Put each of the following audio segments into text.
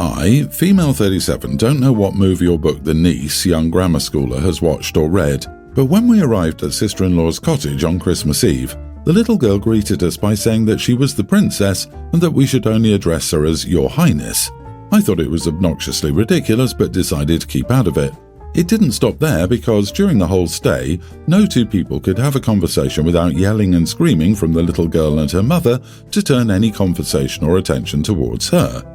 I, female 37, don't know what movie or book the niece, young grammar schooler, has watched or read, but when we arrived at sister-in-law's cottage on Christmas Eve, the little girl greeted us by saying that she was the princess and that we should only address her as Your Highness. I thought it was obnoxiously ridiculous but decided to keep out of it. It didn't stop there because during the whole stay, no two people could have a conversation without yelling and screaming from the little girl and her mother to turn any conversation or attention towards her.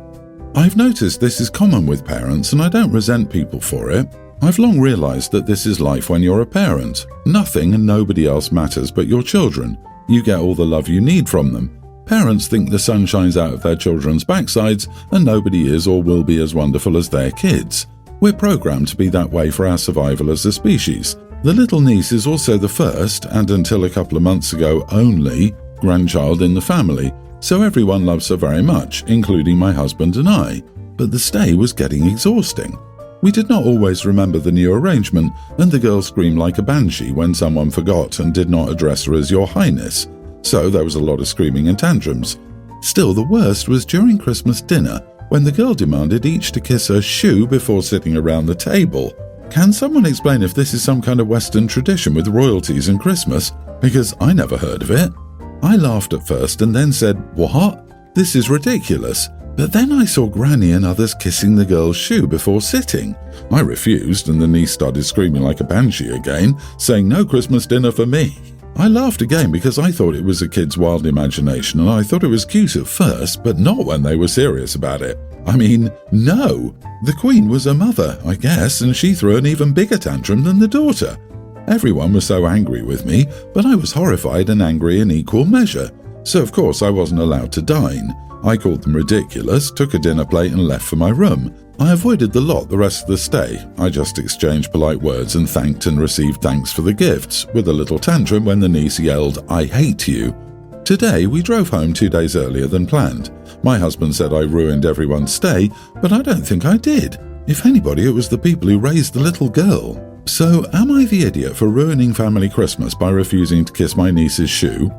I've noticed this is common with parents and I don't resent people for it. I've long realized that this is life when you're a parent. Nothing and nobody else matters but your children. You get all the love you need from them. Parents think the sun shines out of their children's backsides and nobody is or will be as wonderful as their kids. We're programmed to be that way for our survival as a species. The little niece is also the first, and until a couple of months ago only, grandchild in the family, so everyone loves her very much, including my husband and I. But the stay was getting exhausting. We did not always remember the new arrangement, and the girl screamed like a banshee when someone forgot and did not address her as Your Highness. So there was a lot of screaming and tantrums. Still, the worst was during Christmas dinner, when the girl demanded each to kiss her shoe before sitting around the table. Can someone explain if this is some kind of Western tradition with royalties and Christmas? Because I never heard of it. I laughed at first and then said, "What? This is ridiculous." But then I saw Granny and others kissing the girl's shoe before sitting. I refused and the niece started screaming like a banshee again, saying no Christmas dinner for me. I laughed again because I thought it was a kid's wild imagination and I thought it was cute at first, but not when they were serious about it. I mean, no. The Queen was a mother, I guess, and she threw an even bigger tantrum than the daughter. Everyone was so angry with me, but I was horrified and angry in equal measure. So of course I wasn't allowed to dine. I called them ridiculous, took a dinner plate and left for my room. I avoided the lot the rest of the stay. I just exchanged polite words and thanked and received thanks for the gifts, with a little tantrum when the niece yelled, "I hate you." Today we drove home 2 days earlier than planned. My husband said I ruined everyone's stay, but I don't think I did. If anybody, it was the people who raised the little girl. So am I the idiot for ruining family Christmas by refusing to kiss my niece's shoe?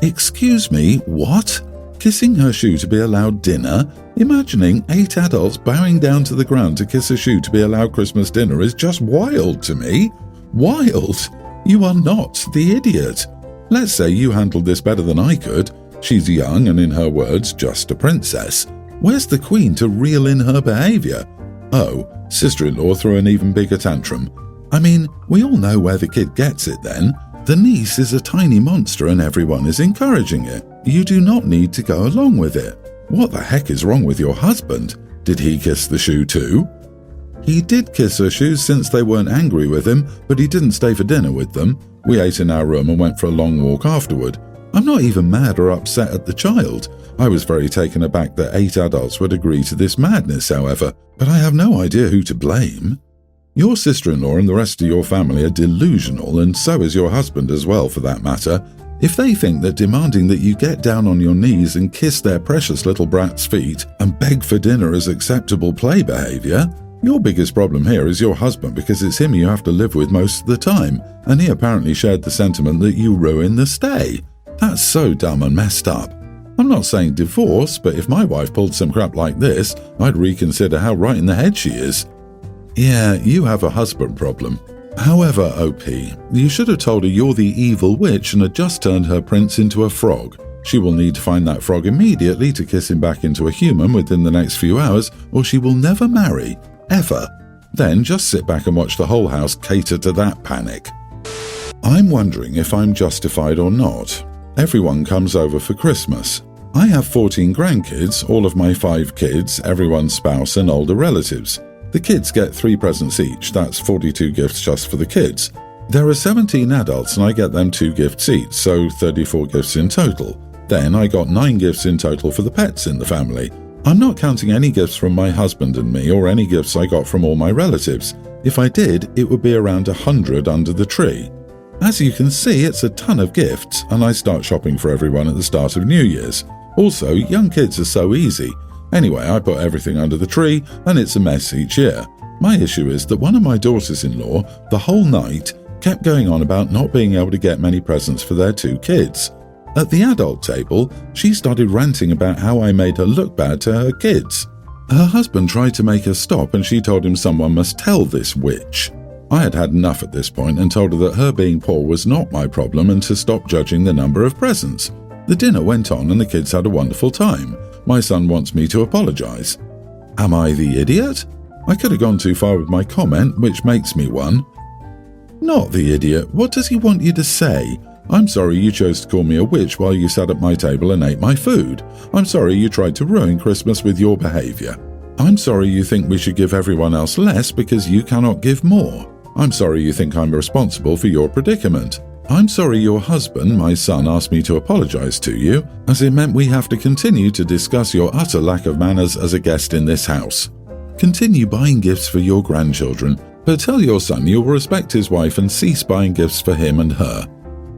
Excuse me, what? Kissing her shoe to be allowed dinner? Imagining 8 adults bowing down to the ground to kiss a shoe to be allowed Christmas dinner is just wild to me. Wild? You are not the idiot. Let's say you handled this better than I could. She's young and, in her words, just a princess. Where's the Queen to reel in her behaviour? Oh, sister-in-law threw an even bigger tantrum. I mean, we all know where the kid gets it then. The niece is a tiny monster and everyone is encouraging it. You do not need to go along with it. What the heck is wrong with your husband? Did he kiss the shoe too? He did kiss her shoes since they weren't angry with him, but he didn't stay for dinner with them. We ate in our room and went for a long walk afterward. I'm not even mad or upset at the child. I was very taken aback that 8 adults would agree to this madness, however, but I have no idea who to blame. Your sister-in-law and the rest of your family are delusional, and so is your husband as well, for that matter. If they think that demanding that you get down on your knees and kiss their precious little brat's feet and beg for dinner is acceptable play behaviour, your biggest problem here is your husband, because it's him you have to live with most of the time, and he apparently shared the sentiment that you ruin the stay. That's so dumb and messed up. I'm not saying divorce, but if my wife pulled some crap like this, I'd reconsider how right in the head she is. Yeah, you have a husband problem. However, OP, you should have told her you're the evil witch and had just turned her prince into a frog. She will need to find that frog immediately to kiss him back into a human within the next few hours, or she will never marry. Ever. Then just sit back and watch the whole house cater to that panic. I'm wondering if I'm justified or not. Everyone comes over for Christmas. I have 14 grandkids, all of my 5 kids, everyone's spouse and older relatives. The kids get 3 presents each, that's 42 gifts just for the kids. There are 17 adults and I get them 2 gifts each, so 34 gifts in total. Then I got 9 gifts in total for the pets in the family. I'm not counting any gifts from my husband and me or any gifts I got from all my relatives. If I did, it would be around 100 under the tree. As you can see, it's a ton of gifts, and I start shopping for everyone at the start of New Year's. Also, young kids are so easy. Anyway, I put everything under the tree, and it's a mess each year. My issue is that one of my daughters-in-law, the whole night, kept going on about not being able to get many presents for their 2 kids. At the adult table, she started ranting about how I made her look bad to her kids. Her husband tried to make her stop and she told him someone must tell this witch. I had had enough at this point and told her that her being poor was not my problem and to stop judging the number of presents. The dinner went on and the kids had a wonderful time. My son wants me to apologize. Am I the idiot? I could have gone too far with my comment, which makes me one. Not the idiot. What does he want you to say? I'm sorry you chose to call me a witch while you sat at my table and ate my food. I'm sorry you tried to ruin Christmas with your behavior. I'm sorry you think we should give everyone else less because you cannot give more. I'm sorry you think I'm responsible for your predicament. I'm sorry your husband, my son, asked me to apologize to you, as it meant we have to continue to discuss your utter lack of manners as a guest in this house. Continue buying gifts for your grandchildren, but tell your son you'll respect his wife and cease buying gifts for him and her.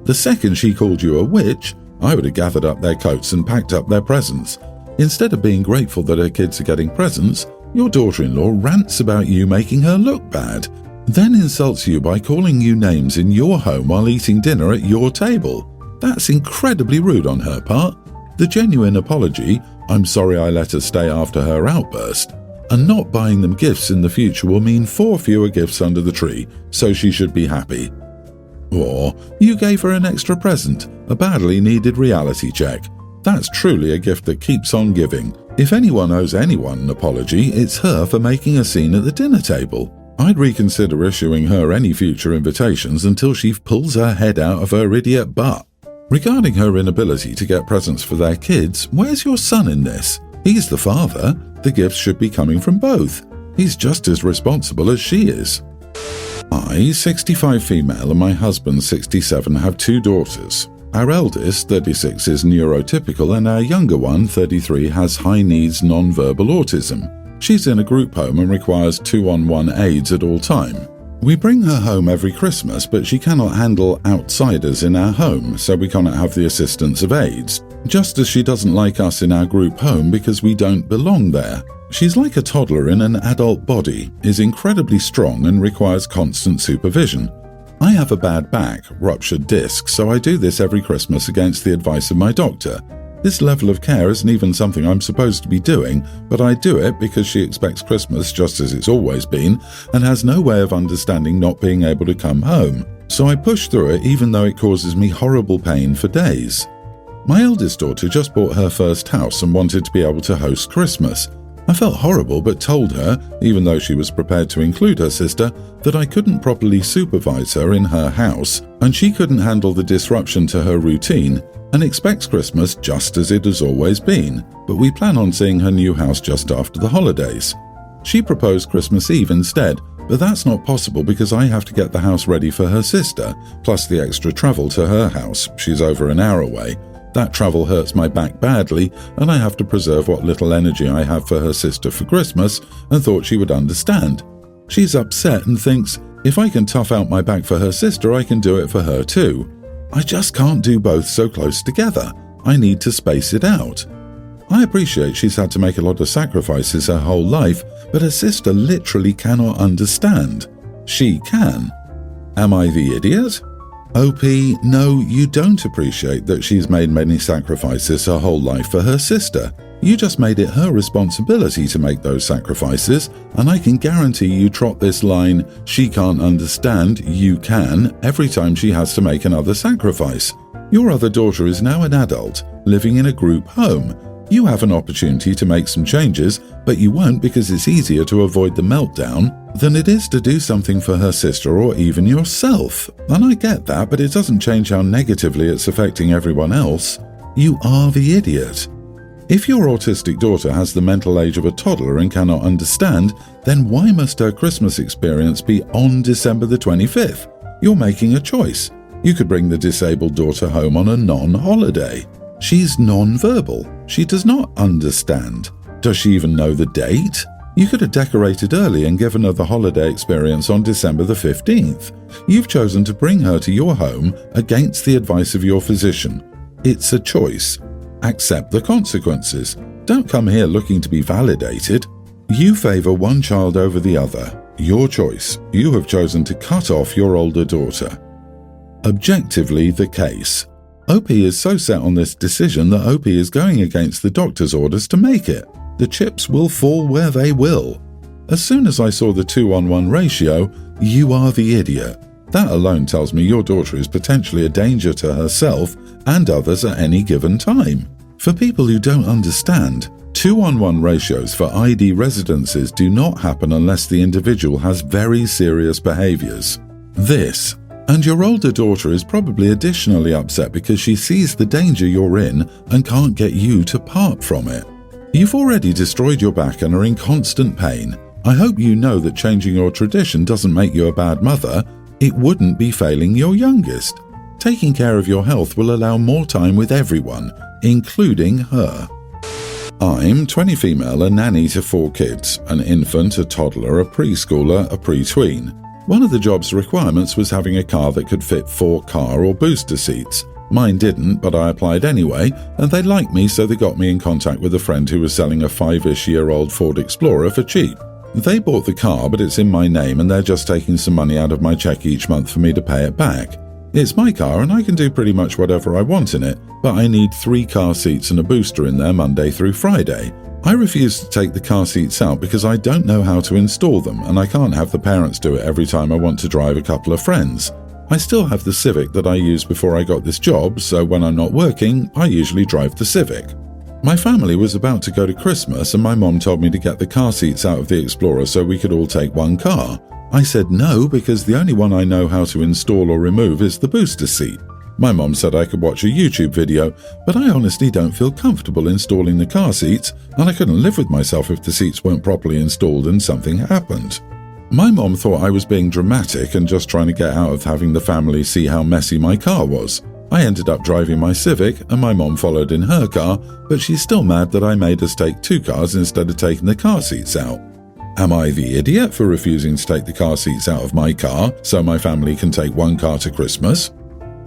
The second she called you a witch, I would have gathered up their coats and packed up their presents. Instead of being grateful that her kids are getting presents, your daughter-in-law rants about you making her look bad, then insults you by calling you names in your home while eating dinner at your table. That's incredibly rude on her part. The genuine apology, I'm sorry I let her stay after her outburst, and not buying them gifts in the future will mean 4 fewer gifts under the tree, so she should be happy. Or, you gave her an extra present, a badly needed reality check. That's truly a gift that keeps on giving. If anyone owes anyone an apology, it's her for making a scene at the dinner table. I'd reconsider issuing her any future invitations until she pulls her head out of her idiot butt. Regarding her inability to get presents for their kids, where's your son in this? He's the father. The gifts should be coming from both. He's just as responsible as she is. I, 65 female, and my husband, 67, have 2 daughters. Our eldest, 36, is neurotypical and our younger one, 33, has high needs non-verbal autism. She's in a group home and requires 2-on-1 aides at all time. We bring her home every Christmas, but she cannot handle outsiders in our home, so we cannot have the assistance of aides, just as she doesn't like us in our group home because we don't belong there. She's like a toddler in an adult body, is incredibly strong and requires constant supervision. I have a bad back, ruptured disc, so I do this every Christmas against the advice of my doctor. This level of care isn't even something I'm supposed to be doing, but I do it because she expects Christmas just as it's always been and has no way of understanding not being able to come home. So I push through it even though it causes me horrible pain for days. My eldest daughter just bought her first house and wanted to be able to host Christmas. I felt horrible but told her, even though she was prepared to include her sister, that I couldn't properly supervise her in her house and she couldn't handle the disruption to her routine and expects Christmas just as it has always been, but we plan on seeing her new house just after the holidays. She proposed Christmas Eve instead, but that's not possible because I have to get the house ready for her sister, plus the extra travel to her house. She's over an hour away. That travel hurts my back badly, and I have to preserve what little energy I have for her sister for Christmas, and thought she would understand. She's upset and thinks, if I can tough out my back for her sister, I can do it for her too. I just can't do both so close together. I need to space it out. I appreciate she's had to make a lot of sacrifices her whole life, but her sister literally cannot understand. She can. Am I the idiot? OP, no, you don't appreciate that she's made many sacrifices her whole life for her sister. You just made it her responsibility to make those sacrifices, and I can guarantee you trot this line, she can't understand, you can, every time she has to make another sacrifice. Your other daughter is now an adult, living in a group home. You have an opportunity to make some changes, but you won't because it's easier to avoid the meltdown than it is to do something for her sister or even yourself. And I get that, but it doesn't change how negatively it's affecting everyone else. You are the idiot. If your autistic daughter has the mental age of a toddler and cannot understand, then why must her Christmas experience be on December the 25th? You're making a choice. You could bring the disabled daughter home on a non-holiday. She's non-verbal. She does not understand. Does she even know the date? You could have decorated early and given her the holiday experience on December the 15th. You've chosen to bring her to your home against the advice of your physician. It's a choice. Accept the consequences. Don't come here looking to be validated. You favor one child over the other. Your choice. You have chosen to cut off your older daughter. Objectively the case. OP is so set on this decision that OP is going against the doctor's orders to make it. The chips will fall where they will. As soon as I saw the 2-on-1 ratio, you are the idiot. That alone tells me your daughter is potentially a danger to herself and others at any given time. For people who don't understand, 2-on-1 ratios for ID residences do not happen unless the individual has very serious behaviours. This, and your older daughter is probably additionally upset because she sees the danger you're in and can't get you to part from it. You've already destroyed your back and are in constant pain. I hope you know that changing your tradition doesn't make you a bad mother. It wouldn't be failing your youngest. Taking care of your health will allow more time with everyone, including her. I'm 20 female, a nanny to 4 kids, an infant, a toddler, a preschooler, a pre-tween. One of the job's requirements was having a car that could fit 4 car or booster seats. Mine didn't, but I applied anyway, and they liked me, so they got me in contact with a friend who was selling a 5-ish-year-old Ford Explorer for cheap. They bought the car, but it's in my name and they're just taking some money out of my check each month for me to pay it back. It's my car and I can do pretty much whatever I want in it, but I need 3 car seats and a booster in there Monday through Friday. I refuse to take the car seats out because I don't know how to install them and I can't have the parents do it every time I want to drive a couple of friends. I still have the Civic that I used before I got this job, so when I'm not working, I usually drive the Civic. My family was about to go to Christmas and my mom told me to get the car seats out of the Explorer so we could all take one car. I said no because the only one I know how to install or remove is the booster seat. My mom said I could watch a YouTube video, but I honestly don't feel comfortable installing the car seats and I couldn't live with myself if the seats weren't properly installed and something happened. My mom thought I was being dramatic and just trying to get out of having the family see how messy my car was. I ended up driving my Civic and my mom followed in her car, but she's still mad that I made us take 2 cars instead of taking the car seats out. Am I the idiot for refusing to take the car seats out of my car so my family can take 1 car to Christmas?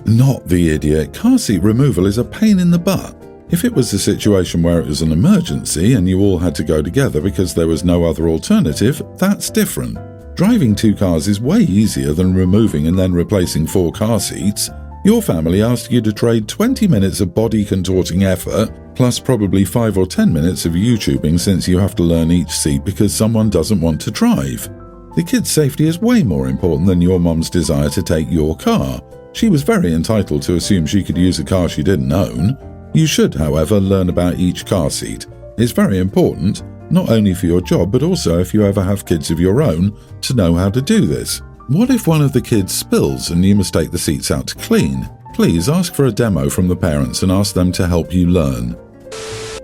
Not the idiot. Car seat removal is a pain in the butt. If it was a situation where it was an emergency and you all had to go together because there was no other alternative, that's different. Driving 2 cars is way easier than removing and then replacing 4 car seats. Your family asked you to trade 20 minutes of body-contorting effort, plus probably 5 or 10 minutes of YouTubing since you have to learn each seat because someone doesn't want to drive. The kid's safety is way more important than your mom's desire to take your car. She was very entitled to assume she could use a car she didn't own. You should, however, learn about each car seat. It's very important, not only for your job but also if you ever have kids of your own, to know how to do this. What if one of the kids spills and you must take the seats out to clean? Please ask for a demo from the parents and ask them to help you learn.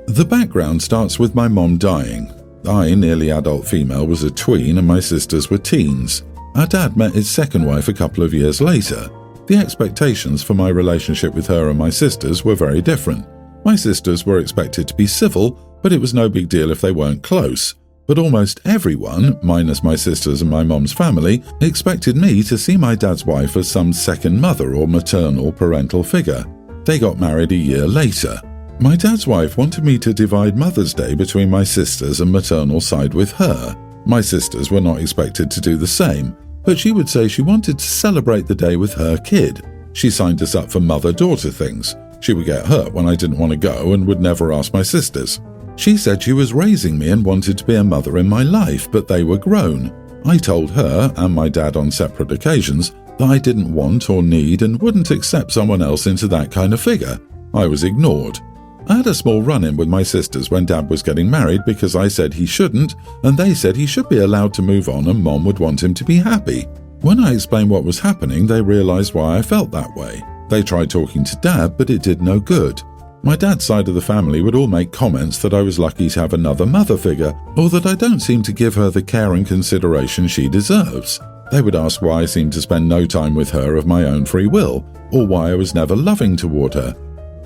The background starts with my mom dying. I, nearly adult female, was a tween and my sisters were teens. Our dad met his second wife a couple of years later. The expectations for my relationship with her and my sisters were very different. My sisters were expected to be civil, but it was no big deal if they weren't close. But almost everyone, minus my sisters and my mom's family, expected me to see my dad's wife as some second mother or maternal parental figure. They got married a year later. My dad's wife wanted me to divide Mother's Day between my sisters and maternal side with her. My sisters were not expected to do the same, but she would say she wanted to celebrate the day with her kid. She signed us up for mother-daughter things. She would get hurt when I didn't want to go and would never ask my sisters. She said she was raising me and wanted to be a mother in my life, but they were grown. I told her, and my dad on separate occasions, that I didn't want or need and wouldn't accept someone else into that kind of figure. I was ignored. I had a small run-in with my sisters when Dad was getting married because I said he shouldn't, and they said he should be allowed to move on and Mom would want him to be happy. When I explained what was happening, they realized why I felt that way. They tried talking to Dad, but it did no good. My dad's side of the family would all make comments that I was lucky to have another mother figure, or that I don't seem to give her the care and consideration she deserves. They would ask why I seemed to spend no time with her of my own free will, or why I was never loving toward her.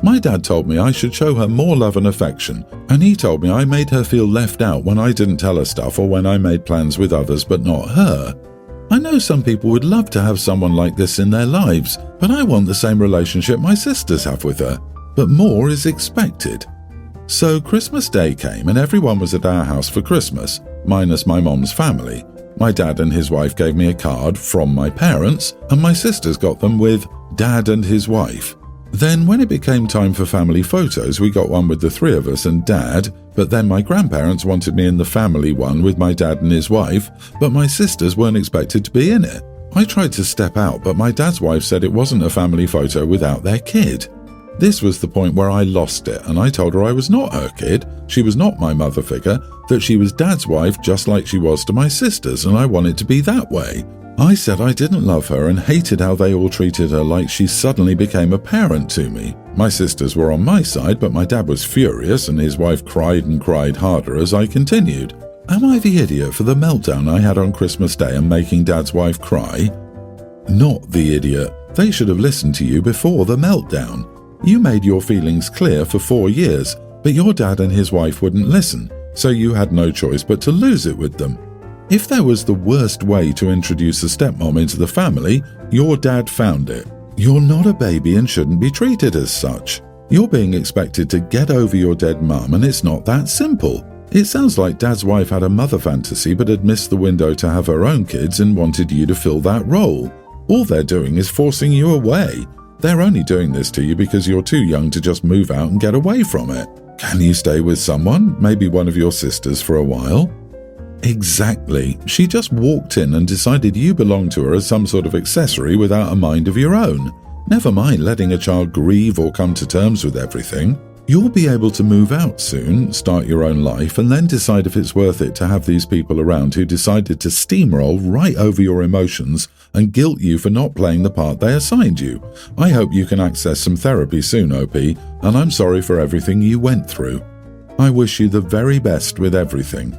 My dad told me I should show her more love and affection, and he told me I made her feel left out when I didn't tell her stuff or when I made plans with others but not her. I know some people would love to have someone like this in their lives, but I want the same relationship my sisters have with her. But more is expected. So Christmas Day came and everyone was at our house for Christmas, minus my mom's family. My dad and his wife gave me a card from my parents, and my sisters got them with Dad and his wife. Then when it became time for family photos, we got one with the 3 of us and Dad, But then my grandparents wanted me in the family one with my dad and his wife, but my sisters weren't expected to be in it. I tried to step out, but my dad's wife said it wasn't a family photo without their kid. This was the point where I lost it, and I told her I was not her kid, she was not my mother figure, that she was dad's wife just like she was to my sisters, and I wanted to be that way. I said I didn't love her and hated how they all treated her like she suddenly became a parent to me. My sisters were on my side, but my dad was furious and his wife cried and cried harder as I continued. Am I the idiot for the meltdown I had on Christmas Day and making dad's wife cry? Not the idiot. They should have listened to you before the meltdown. You made your feelings clear for 4 years, but your dad and his wife wouldn't listen, so you had no choice but to lose it with them. If there was the worst way to introduce a stepmom into the family, your dad found it. You're not a baby and shouldn't be treated as such. You're being expected to get over your dead mum, and it's not that simple. It sounds like dad's wife had a mother fantasy but had missed the window to have her own kids and wanted you to fill that role. All they're doing is forcing you away. They're only doing this to you because you're too young to just move out and get away from it. Can you stay with someone, maybe one of your sisters, for a while? Exactly. She just walked in and decided you belonged to her as some sort of accessory without a mind of your own. Never mind letting a child grieve or come to terms with everything. You'll be able to move out soon, start your own life, and then decide if it's worth it to have these people around who decided to steamroll right over your emotions and guilt you for not playing the part they assigned you. I hope you can access some therapy soon, OP, and I'm sorry for everything you went through. I wish you the very best with everything.